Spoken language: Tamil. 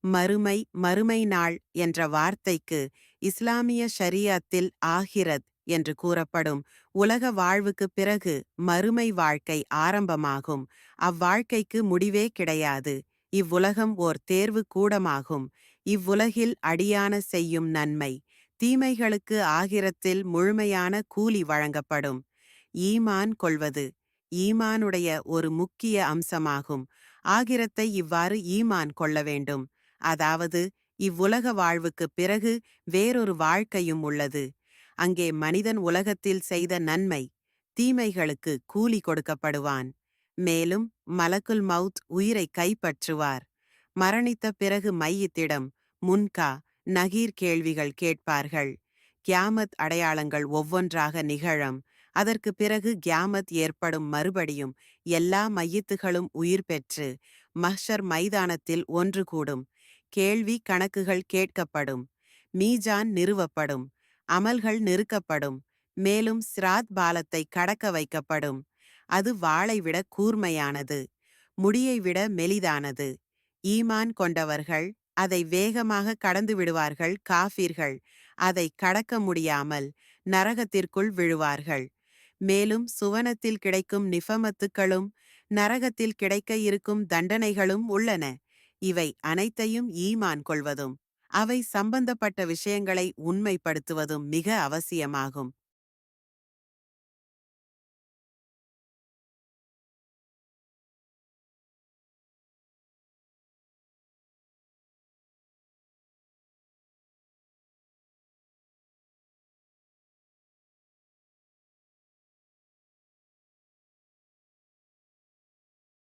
மறுமை, மறுமை நாள் என்ற வார்த்தைக்கு இஸ்லாமிய ஷரியத்தில் ஆகிரத் என்று கூறப்படும் உலக வாழ்வுக்குப் பிறகு மறுமை வாழ்க்கை ஆரம்பமாகும். அவ்வாழ்க்கைக்கு முடிவே கிடையாது. இவ்வுலகம் ஓர் தேர்வு கூடமாகும். இவ்வுலகில் அடியான செய்யும் நன்மை தீமைகளுக்கு ஆகிரத்தில் முழுமையான கூலி வழங்கப்படும். ஈமான் கொள்வது ஈமானுடைய ஒரு முக்கிய அம்சமாகும். ஆகிரத்தை இவ்வாறு ஈமான் கொள்ள வேண்டும். அதாவது இவ்வுலக வாழ்வுக்குப் பிறகு வேறொரு வாழ்க்கையும் உள்ளது. அங்கே மனிதன் உலகத்தில் செய்த நன்மை தீமைகளுக்கு கூலி கொடுக்கப்படுவான். மேலும் மலக்குல் மவுத் உயிரை கைப்பற்றுவார். மரணித்த பிறகு மையத்திடம் முன்கா நகீர் கேள்விகள் கேட்பார்கள். கியாமத் அடையாளங்கள் ஒவ்வொன்றாக நிகழும். அதற்கு பிறகு கியாமத் ஏற்படும். மறுபடியும் எல்லா மையத்துகளும் உயிர் பெற்று மஹ்ஷர் மைதானத்தில் ஒன்று கூடும். கேள்வி கணக்குகள் கேட்கப்படும். மீஜான் நிறுவப்படும். அமல்கள் நிறுக்கப்படும். மேலும் சிராத் பாலத்தை கடக்க வைக்கப்படும். அது வாளை விட கூர்மையானது, முடியை விட மெலிதானது. ஈமான் கொண்டவர்கள் அதை வேகமாக கடந்து விடுவார்கள். காஃபிர்கள் அதை கடக்க முடியாமல் நரகத்திற்குள் விழுவார்கள். மேலும் சுவனத்தில் கிடைக்கும் நிஃபமத்துக்களும் நரகத்தில் கிடைக்க இருக்கும் தண்டனைகளும் உள்ளன. இவை அனைத்தையும் ஈமான் கொள்வதும் அவை சம்பந்தப்பட்ட விஷயங்களை உண்மைப்படுத்துவதும் மிக அவசியமாகும்.